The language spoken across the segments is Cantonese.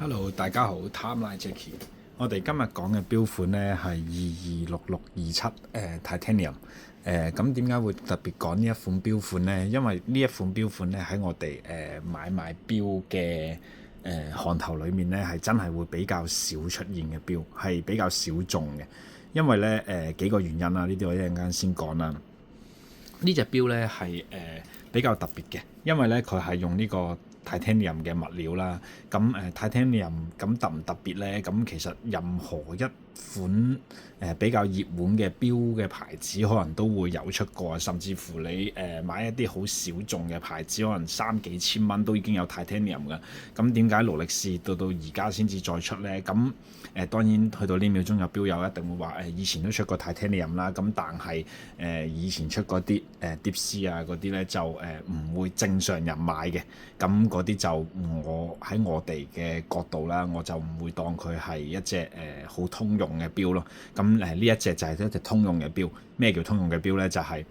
Hello，大家好，Timeline Jackie。我哋今日講嘅標款呢係226627Titanium。咁點解會特別講呢一款標款呢？因為呢一款標款呢喺我哋買賣標嘅行頭裏面呢，係真係會比較少出現嘅標，係比較少中嘅。因為呢幾個原因啦，呢啲我一陣間先講啦。呢隻標呢係比較特別嘅，因為呢佢係用呢個Titanium 嘅物料啦。咁Titanium 咁特唔特別呢？咁其實任何一款比較熱門嘅標嘅牌子，可能都會有出過，甚至乎你買一啲好小眾嘅牌子，可能三幾千蚊都已經有 Titanium 嘅。咁點解勞力士到而家先至再出呢？咁當然去到呢秒鐘有標友一定會話以前都出過 Titanium 啦。咁但係以前出嗰啲Deep Sea 啊嗰啲呢，就唔會正常人買嘅。咁嗰啲就我喺我哋嘅角度啦，我就唔會當佢係一隻好通用嘅標咯。咁呢一隻就係一隻通用嘅標。咩叫通用嘅標呢？就係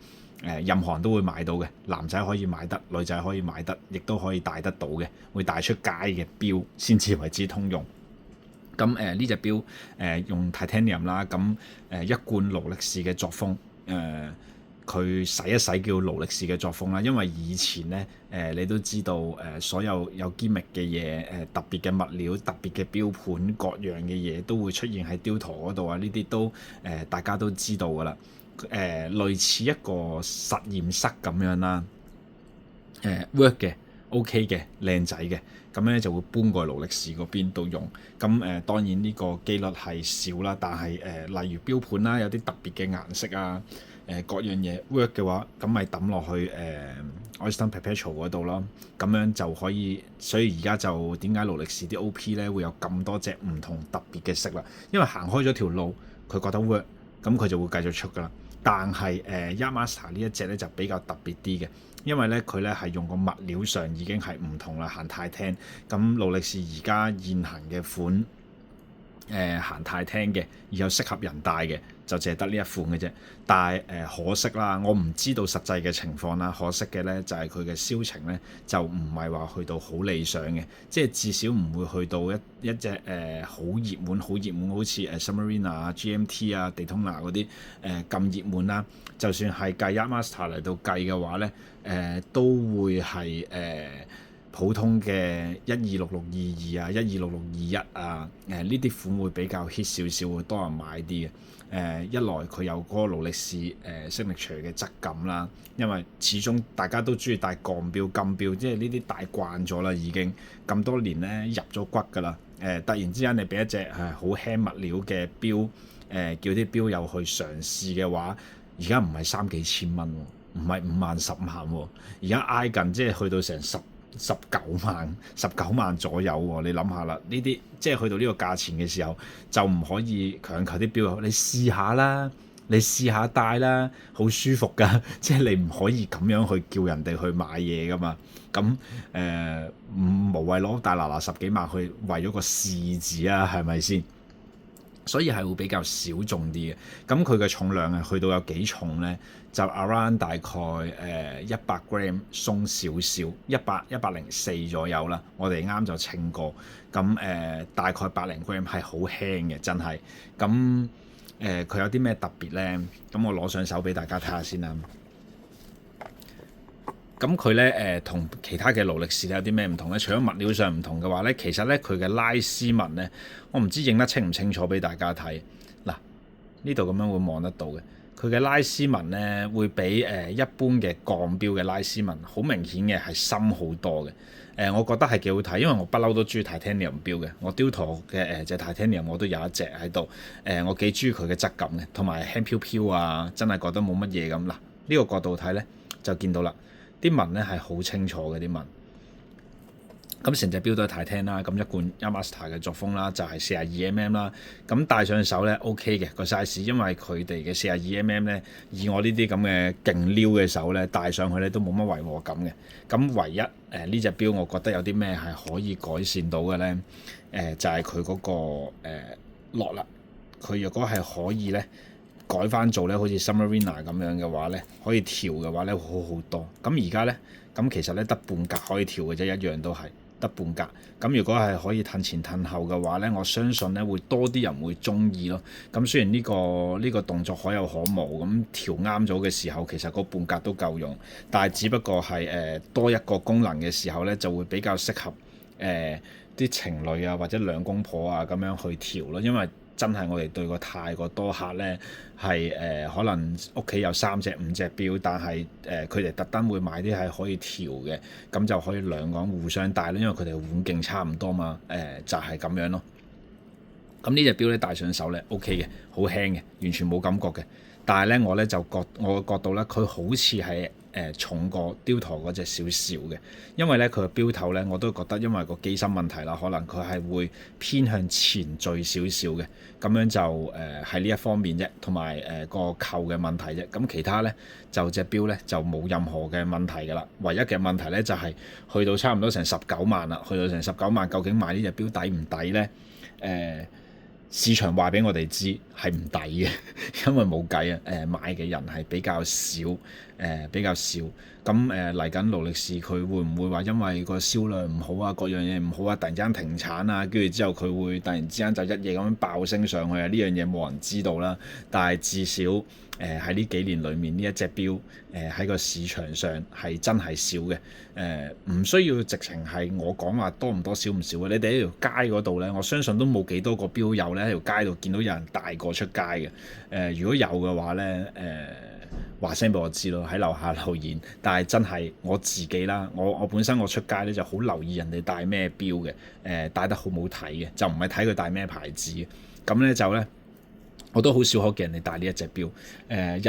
任何人都會買到嘅，男仔可以買得，女仔可以買得，亦都可以戴得到嘅，會帶出街嘅標先至為之通用。咁呢隻標用 Titanium 啦，咁一貫勞力士嘅作風佢洗一洗叫勞力士嘅作風啦。因為以前呢，你都知道所有有機密嘅嘢，特別嘅物料、特別嘅標盤，各樣嘅嘢都會出現喺雕陀嗰度啊。呢啲都大家都知道噶啦。類似一個實驗室咁樣啦，work 嘅 OK 嘅靚仔嘅，咁咧就會搬過去勞力士嗰邊度用。咁當然呢個機率係少啦，但係例如標盤啦，有啲特別嘅顏色啊，各樣嘢 work 嘅話，咁咪抌落去Oyster Perpetual 嗰度咯。咁樣就可以，所以而家就點解勞力士啲 OP 咧會有咁多隻唔同特別嘅色啦？因為行開咗條路，佢覺得 work，咁佢就會繼續出噶啦。但係Yachtmaster 呢一隻咧就比較特別啲嘅，因為咧佢咧係用個物料上已經係唔同啦，行太聽。咁勞力士而家現行嘅款行太聽嘅，而又適合人戴嘅，就淨係得呢一款嘅啫。但係可惜啦，我唔知道實際嘅情況啦。可惜嘅咧就係佢嘅銷情咧就唔係話去到好理想嘅，即係至少唔會去到一隻好熱門、好熱門，好似Submariner 啊、GMT 啊、Daytona 嗰啲咁熱門啦。就算係計 Yachtmaster 嚟到計嘅話咧，都會係普通嘅126622啊、126621啊，呢啲款會比較 hit 少少，會多人買啲嘅。一來佢有嗰個勞力士signature 嘅質感啦，因為始終大家都中意戴鋼錶、金錶，即係呢啲戴慣咗啦，已經咁多年咧入咗骨㗎啦。突然之間你俾一隻好輕物料嘅錶，叫啲錶友去嘗試嘅話，而家唔係三幾千蚊喎，唔係5萬10萬喎，而家挨近即係去到成19萬左右喎。你諗下啦，呢啲即係去到呢個價錢嘅時候，就唔可以強求啲錶友你試下啦，你試下戴啦，好舒服㗎。即係你唔可以咁樣去叫人哋去買嘢㗎嘛。咁無謂攞大嗱十幾萬去為咗個試字啊，係咪先？所以係會比較小眾啲嘅。咁佢嘅重量係去到有幾重呢？就 around 大概100 gram 鬆少少，104左右啦。我哋啱就稱過。咁大概百零 gram 係好輕嘅，真係。咁佢有啲咩特別呢？咁我攞上手俾大家睇下先啦。咁佢咧同其他嘅勞力士有啲咩唔同咧？除咗物料上唔同嘅話咧，其實咧佢嘅拉絲紋咧，我唔知影得清唔清楚俾大家睇。嗱，呢度咁樣會望得到嘅，佢嘅拉絲紋咧會比一般嘅鋼錶嘅拉絲紋好明顯嘅係深好多嘅。我覺得係幾好睇，因為我不嬲都中意 Titanium 錶嘅。我雕陀嘅隻 Titanium 我都有一隻喺度。我幾中意佢嘅質感嘅，同埋輕飄飄啊，真係覺得冇乜嘢咁。嗱，呢個角度睇咧就見到啦。啲紋咧係好清楚嘅啲紋，咁成隻錶都係太聽啦，咁一貫 Yachtmaster 嘅作風啦，就係42mm 啦，咁戴上手咧 OK 嘅個 size，因為佢哋嘅42mm咧，以我呢啲咁嘅勁撩嘅手咧，戴上去咧都冇乜違和感嘅。咁唯一呢隻錶，我覺得有啲咩係可以改善到嘅咧，就係佢嗰個落啦，佢若果係可以咧。改翻做咧，好似 Submariner 咁樣嘅話咧，可以調嘅話咧，會好好多。咁而家咧，咁其實咧得半格可以調嘅啫，一樣都係。得半格。咁如果係可以褪前褪後嘅話呢，我相信呢會多啲人會中意咯。咁雖然呢個動作可有可無，咁調啱咗嘅時候，其實個半格都夠用，但係只不過係多一個功能嘅時候呢，就會比較適合啲情侶啊或者兩公婆啊咁樣去調咯，因為真係我哋對個太過多客呢，係可能屋企有3隻5隻錶，但係佢哋特登會買啲係可以調嘅，咁就可以兩個人互相戴咯，因為佢哋碗徑差唔多嘛，就係咁樣咯。咁呢隻錶咧戴上手咧 OK 嘅，好輕嘅，完全冇感覺嘅。但係咧我咧就我嘅角度咧，佢好似係重過雕陀嗰隻少少嘅，因為咧佢個錶頭咧我都覺得因為個機芯問題啦，可能佢係會偏向前墜少少嘅，咁樣就喺呢一方面啫，同埋個扣嘅問題啫。咁其他咧就隻錶咧就冇任何嘅問題㗎啦。唯一嘅問題咧就係去到差唔多成19萬啦，去到成19萬，究竟買呢隻錶抵唔抵咧？市場話俾我哋知係唔抵嘅，因為冇計啊！買嘅人係比較少，比較少。咁嚟緊勞力士佢會唔會話因為個銷量唔好啊，各樣嘢唔好啊，突然之間停產啊，跟住之後佢會突然之間就一夜咁樣爆升上去啊？呢樣嘢冇人知道啦。但係至少喺呢幾年裡面呢一隻錶喺個市場上係真係少嘅。唔需要直情係我講話多唔多少唔少嘅。你哋喺條街嗰度呢，我相信都冇幾多個錶友呢喺條街度見到有人戴過出街嘅。如果有嘅話呢，話聲俾我知咯，喺樓下留言。但係真係我自己啦，我本身我出街咧就好留意人哋戴咩錶嘅，戴得好唔好睇嘅，就唔係睇佢戴咩牌子嘅。咁咧就咧，我都好少可見人哋戴呢一隻錶。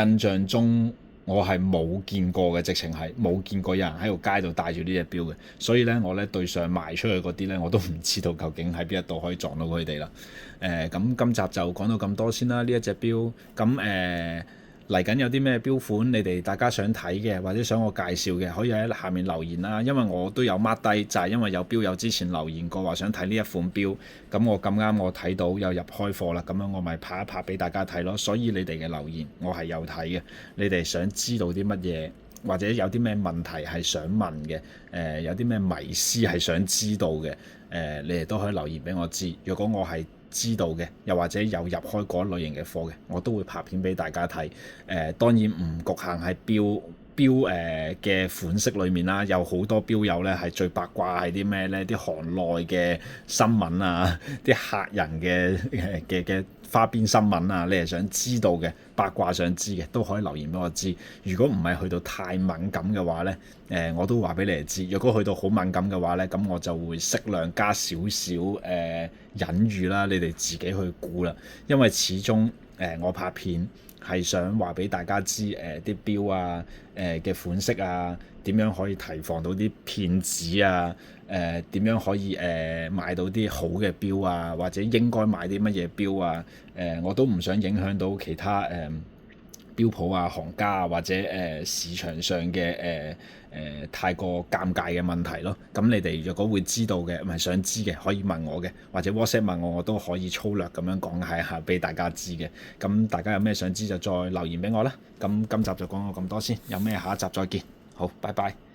印象中我係冇見過嘅，直情係冇見過有人喺條街度戴住呢隻錶嘅。所以咧，我咧對上賣出去嗰啲咧，我都唔知道究竟喺邊一度可以撞到佢哋啦。咁今集就講到咁多先啦。呢一隻錶咁嚟緊有啲咩錶款，你哋大家想睇嘅或者想我介紹嘅，可以喺下面留言啦。因為我都有 mark 低，就係因為有錶友之前留言過話想睇呢一款錶，咁我咁啱我睇到有入開貨啦，咁樣我咪拍一拍俾大家睇咯。所以你哋嘅留言我係有睇嘅，你哋想知道啲乜嘢，或者有啲咩問題係想問嘅，有啲咩迷思係想知道嘅，你哋都可以留言俾我知。如果我係知道嘅，又或者有入開嗰類型嘅貨嘅，我都會拍片俾大家睇。當然唔局限係錶嘅款式裏面啦，有好多錶友咧係最八卦係啲咩咧？啲行內嘅新聞啊，啲客人嘅花邊新聞啊，你係想知道嘅八卦想知嘅，都可以留言俾我知。如果唔係去到太敏感嘅話咧，我都話俾你哋知。如果去到好敏感嘅話咧，咁我就會適量加少少隱喻啦，你哋自己去估啦。因為始終我拍片係想話俾大家知啲錶啊嘅款式啊，點樣可以提防到啲騙子啊，點樣可以買到啲好嘅錶啊，或者應該買啲乜嘢錶啊，我都唔想影響到其他錶鋪啊、行家啊，或者市場上嘅太過尷尬嘅問題咯。咁你哋若果會知道嘅，唔係想知嘅，可以問我嘅，或者 WhatsApp 問我，我都可以粗略咁樣講下俾大家知嘅。咁大家有咩想知就再留言俾我啦。咁今集就講到咁多先，有咩下一集再見。好，拜拜。